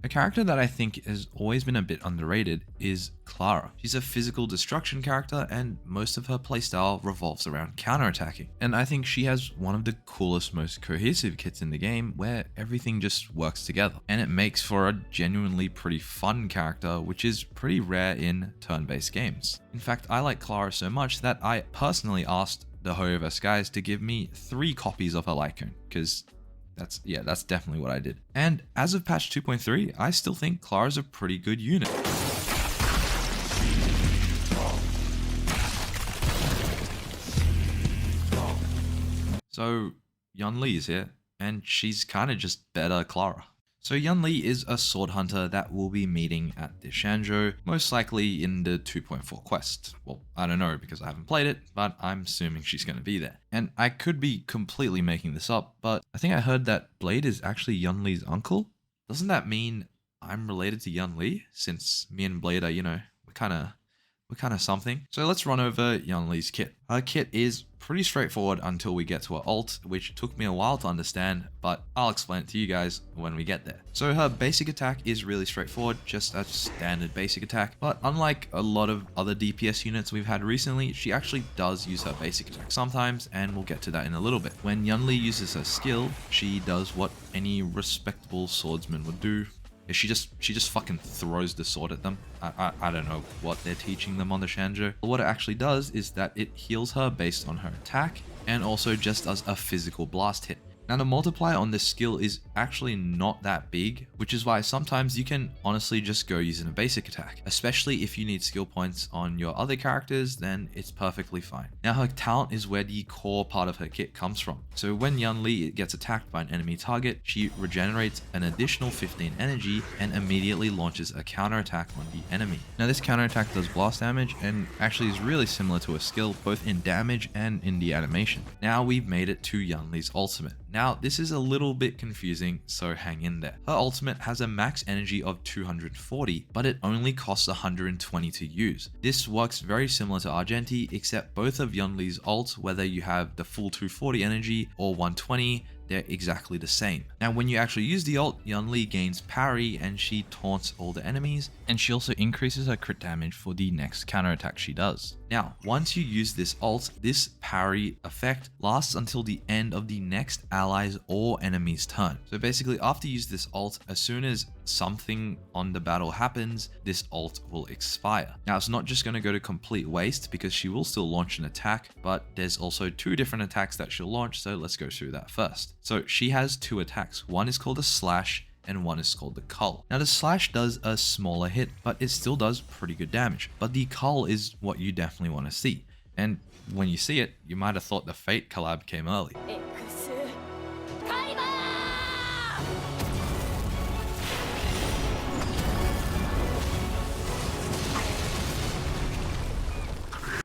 A character that I think has always been a bit underrated is Clara. She's a physical destruction character and most of her playstyle revolves around counterattacking. And I think she has one of the coolest, most cohesive kits in the game where everything just works together. And it makes for a genuinely pretty fun character, which is pretty rare in turn-based games. In fact, I like Clara so much that I personally asked the Hoyoverse guys to give me 3 copies of her Lycone, because that's definitely what I did. And as of patch 2.3, I still think Clara's a pretty good unit. So Yunli is here, and she's kind of just better Clara. So Yunli is a sword hunter that we'll be meeting at the Shanzhou, most likely in the 2.4 quest. Well, I don't know because I haven't played it, but I'm assuming she's going to be there. And I could be completely making this up, but I think I heard that Blade is actually Yunli's uncle. Doesn't that mean I'm related to Yunli, since me and Blade are, we're kind of something. So let's run over Yunli's kit. Her kit is pretty straightforward until we get to her ult, which took me a while to understand, but I'll explain it to you guys when we get there. So her basic attack is really straightforward, just a standard basic attack, but unlike a lot of other DPS units we've had recently, she actually does use her basic attack sometimes, and we'll get to that in a little bit. When Yunli uses her skill, she does what any respectable swordsman would do. She just fucking throws the sword at them. I don't know what they're teaching them on the Shanzhou. What it actually does is that it heals her based on her attack and also just does a physical blast hit. Now the multiplier on this skill is actually not that big, which is why sometimes you can honestly just go using a basic attack. Especially if you need skill points on your other characters, then it's perfectly fine. Now her talent is where the core part of her kit comes from. So when Yunli gets attacked by an enemy target, she regenerates an additional 15 energy and immediately launches a counterattack on the enemy. Now this counterattack does blast damage and actually is really similar to a skill both in damage and in the animation. Now we've made it to Yunli's ultimate. Now, this is a little bit confusing, so hang in there. Her ultimate has a max energy of 240, but it only costs 120 to use. This works very similar to Argenti, except both of Yunli's ults, whether you have the full 240 energy or 120, they're exactly the same. Now when you actually use the ult, Yunli gains parry and she taunts all the enemies, and she also increases her crit damage for the next counterattack she does. Now once you use this ult, this parry effect lasts until the end of the next ally's or enemy's turn. So basically after you use this ult, as soon as something on the battle happens, this ult will expire. Now it's not just going to go to complete waste because she will still launch an attack, but there's also 2 different attacks that she'll launch, so let's go through that first. So she has 2 attacks. One is called a slash and one is called the cull. Now the slash does a smaller hit, but it still does pretty good damage. But the cull is what you definitely want to see. And when you see it, you might have thought the Fate collab came early.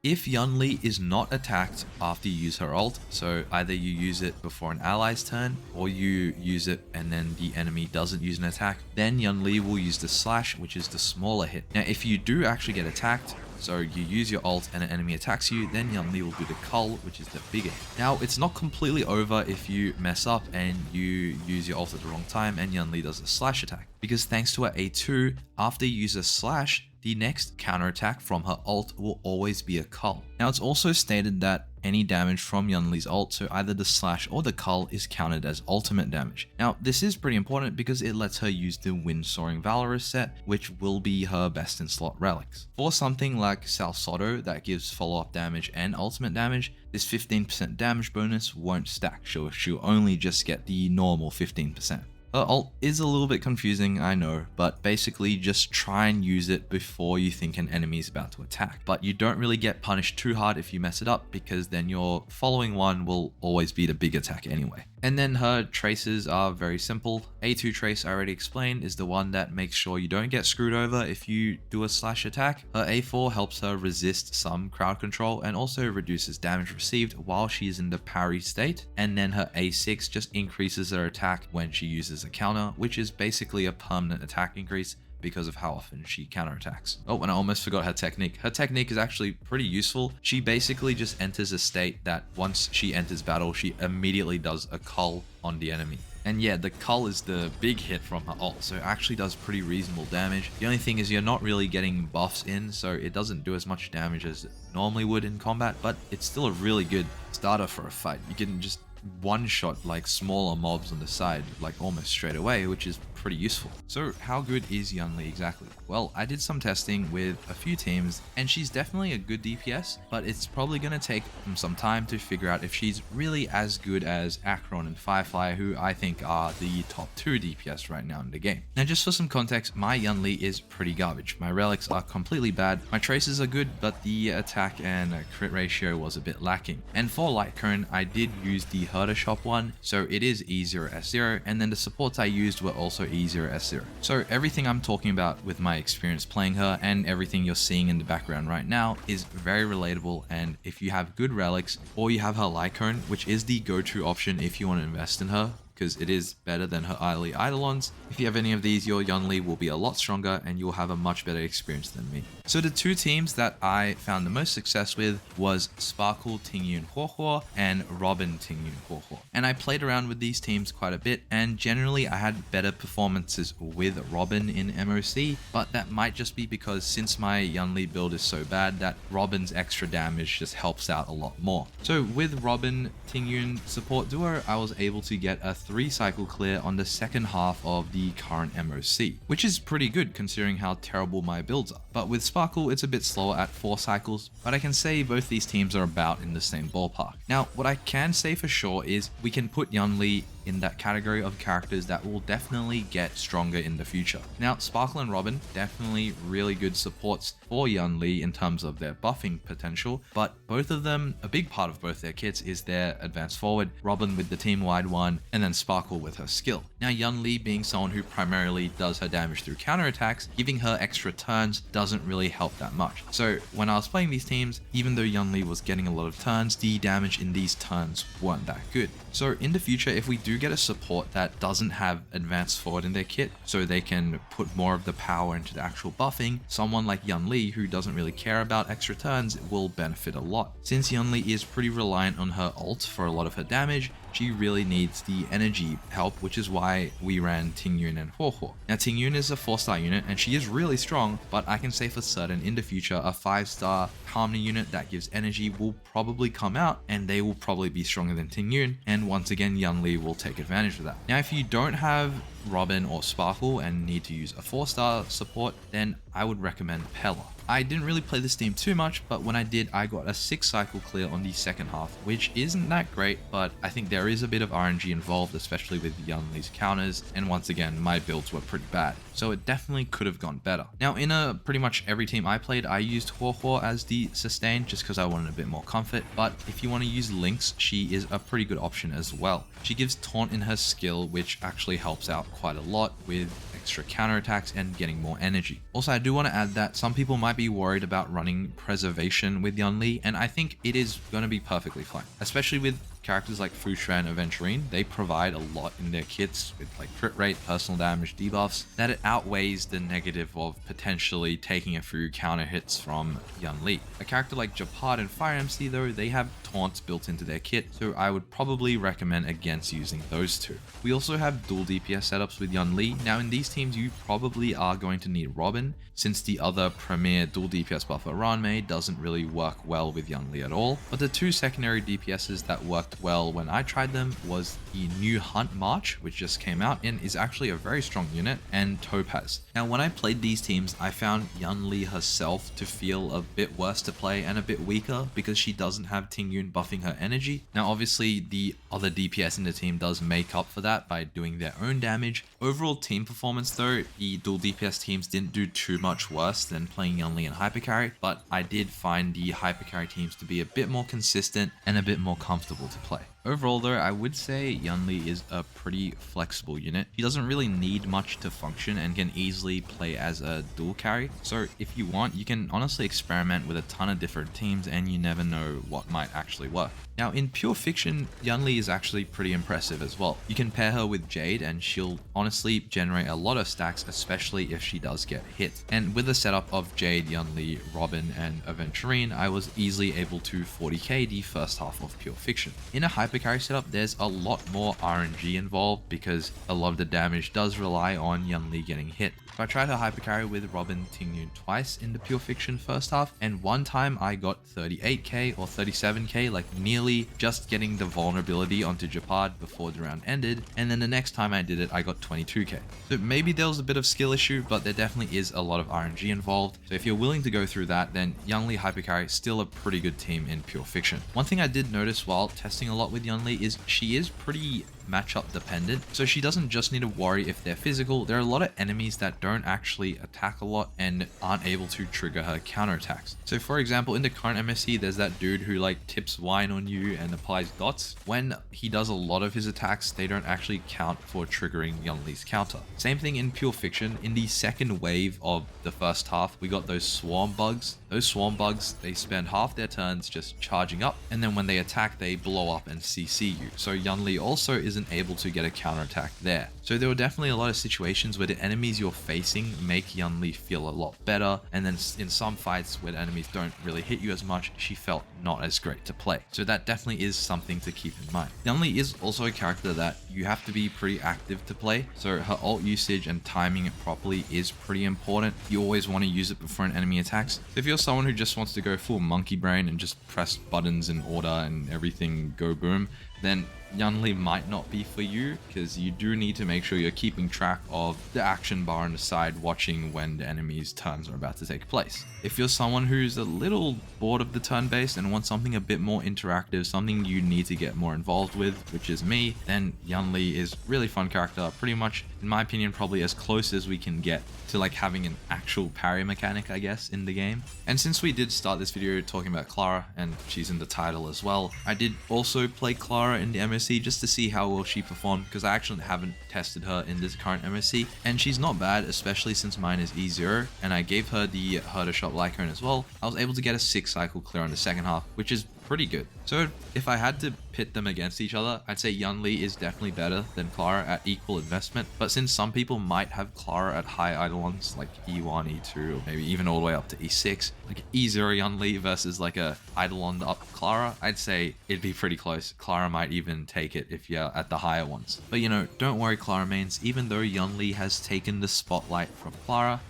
If Yunli is not attacked after you use her ult, so either you use it before an ally's turn or you use it and then the enemy doesn't use an attack, then Yunli will use the slash, which is the smaller hit. Now if you do actually get attacked, so you use your ult and an enemy attacks you, then Yunli will do the cull, which is the bigger hit. Now it's not completely over if you mess up and you use your ult at the wrong time and Yunli does a slash attack, because thanks to her A2, after you use a slash, the next counterattack from her ult will always be a cull. Now it's also stated that any damage from Yunli's ult, so either the slash or the cull, is counted as ultimate damage. Now this is pretty important because it lets her use the Wind Soaring Valorous set, which will be her best in slot relics. For something like Salsodo that gives follow-up damage and ultimate damage, this 15% damage bonus won't stack, she'll only just get the normal 15%. Her ult is a little bit confusing, I know, but basically just try and use it before you think an enemy is about to attack. But you don't really get punished too hard if you mess it up, because then your following one will always be the big attack anyway. And then her traces are very simple. A2 trace, I already explained, is the one that makes sure you don't get screwed over if you do a slash attack. Her A4 helps her resist some crowd control and also reduces damage received while she is in the parry state. And then her A6 just increases her attack when she uses a counter, which is basically a permanent attack increase because of how often she counterattacks. Oh, and I almost forgot her technique. Her technique is actually pretty useful. She basically just enters a state that once she enters battle, she immediately does a cull on the enemy. And yeah, the cull is the big hit from her ult, so it actually does pretty reasonable damage. The only thing is you're not really getting buffs in, so it doesn't do as much damage as it normally would in combat, but it's still a really good starter for a fight. You can just one-shot like smaller mobs on the side like almost straight away, which is pretty useful. So how good is Yunli exactly? Well, I did some testing with a few teams and she's definitely a good DPS, but it's probably going to take some time to figure out if she's really as good as Acheron and Firefly, who I think are the top 2 DPS right now in the game. Now just for some context, my Yunli is pretty garbage. My relics are completely bad, my traces are good, but the attack and crit ratio was a bit lacking. And for Lightcone, I did use the Herder Shop one, so it is easier at S0, and then the supports I used were also easier at S0. So everything I'm talking about with my experience playing her and everything you're seeing in the background right now is very relatable, and if you have good relics or you have her Lycone, which is the go-to option if you want to invest in her, because it is better than her early Eidolons. If you have any of these, your Yunli will be a lot stronger and you'll have a much better experience than me. So the 2 teams that I found the most success with was Sparkle Tingyun Huohuo and Robin Tingyun Huohuo. And I played around with these teams quite a bit, and generally I had better performances with Robin in MOC, but that might just be because since my Yunli build is so bad that Robin's extra damage just helps out a lot more. So with Robin Tingyun support duo, I was able to get a 3 cycle clear on the second half of the current MOC, which is pretty good considering how terrible my builds are. But with Sparkle, it's a bit slower at 4 cycles, but I can say both these teams are about in the same ballpark. Now, what I can say for sure is we can put Yunli in that category of characters that will definitely get stronger in the future. Now, Sparkle and Robin, definitely really good supports for Yunli in terms of their buffing potential, but both of them, a big part of both their kits is their advanced forward, Robin with the team-wide one, and then Sparkle with her skill. Now, Yunli being someone who primarily does her damage through counterattacks, giving her extra turns doesn't really help that much. So when I was playing these teams, even though Yunli was getting a lot of turns, the damage in these turns weren't that good. So in the future, if we do get a support that doesn't have advanced forward in their kit, so they can put more of the power into the actual buffing, someone like Yunli, who doesn't really care about extra turns, will benefit a lot. Since Yunli is pretty reliant on her ult for a lot of her damage, she really needs the energy help, which is why we ran Tingyun and Huohuo. Now, Tingyun is a 4-star unit and she is really strong, but I can say for certain in the future a 5-star Harmony unit that gives energy will probably come out and they will probably be stronger than Tingyun, and once again Yunli will take advantage of that. Now, if you don't have Robin or Sparkle and need to use a 4-star support, then I would recommend Pella. I didn't really play this team too much, but when I did, I got a 6 cycle clear on the second half, which isn't that great, but I think there is a bit of RNG involved, especially with Yunli's counters, and once again, my builds were pretty bad, so it definitely could have gone better. Now, in pretty much every team I played, I used Huohuo as the sustain just because I wanted a bit more comfort, but if you want to use Lynx, she is a pretty good option as well. She gives taunt in her skill, which actually helps out quite a lot with extra counterattacks and getting more energy. Also, I do want to add that some people might be worried about running preservation with Yunli, and I think it is going to be perfectly fine, especially with characters like Fushra and Aventurine. They provide a lot in their kits with like crit rate, personal damage, debuffs, that it outweighs the negative of potentially taking a few counter hits from Yunli. A character like Japad and Fire MC though, they have taunts built into their kit, so I would probably recommend against using those two. We also have dual DPS setups with Yunli. Now in these teams you probably are going to need Robin, since the other premier dual DPS buffer Ranmei doesn't really work well with Yunli at all, but the 2 secondary DPSs that worked well when I tried them was the new Hunt March, which just came out and is actually a very strong unit, and Topaz. Now when I played these teams, I found Yunli herself to feel a bit worse to play and a bit weaker because she doesn't have Tingyun buffing her energy. Now obviously the other DPS in the team does make up for that by doing their own damage. Overall team performance though, the dual DPS teams didn't do too much worse than playing Yunli and Hypercarry, but I did find the Hypercarry teams to be a bit more consistent and a bit more comfortable to play. Overall though, I would say Yunli is a pretty flexible unit. He doesn't really need much to function and can easily play as a dual carry. So if you want, you can honestly experiment with a ton of different teams and you never know what might actually work. Now in pure fiction, Yunli is actually pretty impressive as well. You can pair her with Jade and she'll honestly generate a lot of stacks, especially if she does get hit. And with the setup of Jade, Yunli, Robin and Aventurine, I was easily able to 40k the first half of pure fiction. In a hypercarry setup, there's a lot more RNG involved because a lot of the damage does rely on Yunli getting hit. So I tried her hypercarry with Robin Tingyun twice in the Pure Fiction first half, and one time I got 38k or 37k, like nearly just getting the vulnerability onto Japad before the round ended, and then the next time I did it I got 22k. So maybe there was a bit of skill issue, but there definitely is a lot of RNG involved. So if you're willing to go through that, then Yunli hypercarry is still a pretty good team in Pure Fiction. One thing I did notice while testing a lot with Yunli is she is pretty matchup dependent, so she doesn't just need to worry if they're physical. There are a lot of enemies that don't actually attack a lot and aren't able to trigger her counterattacks. So for example, in the current MSC, there's that dude who like tips wine on you and applies dots. When he does a lot of his attacks, they don't actually count for triggering Yunli's counter. Same thing in Pure Fiction. In the second wave of the first half, we got those swarm bugs. Those swarm bugs, they spend half their turns just charging up, and then when they attack, they blow up and CC you. So Yunli also isn't able to get a counterattack there. So there were definitely a lot of situations where the enemies you're facing make Yunli feel a lot better, and then in some fights where the enemies don't really hit you as much, she felt not as great to play. So that definitely is something to keep in mind. Yunli is also a character that you have to be pretty active to play, so her ult usage and timing it properly is pretty important. You always want to use it before an enemy attacks. So if you're someone who just wants to go full monkey brain and just press buttons in order and everything go boom, then Yunli might not be for you, because you do need to make sure you're keeping track of the action bar on the side, watching when the enemy's turns are about to take place. If you're someone who's a little bored of the turn-based and wants something a bit more interactive, something you need to get more involved with, which is me, then Yunli is really fun character. Pretty much, in my opinion, probably as close as we can get to like having an actual parry mechanic, I guess, in the game. And since we did start this video talking about Clara, and she's in the title as well, I did also play Clara in the MSC just to see how well she performed, because I actually haven't tested her in this current MSC, and she's not bad, especially since mine is E0, and I gave her the Herder Shop Lycone as well. I was able to get a 6 cycle clear in the second half, which is pretty good. So if I had to pit them against each other, I'd say Yunli is definitely better than Clara at equal investment. But since some people might have Clara at high Eidolons like E1, E2, or maybe even all the way up to E6, like E0 Yunli versus like a Eidolon up Clara, I'd say it'd be pretty close. Clara might even take it if you're at the higher ones. But you know, don't worry Clara mains, even though Yunli has taken the spotlight from Clara,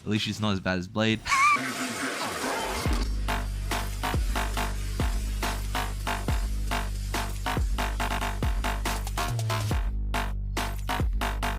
at least she's not as bad as Blade.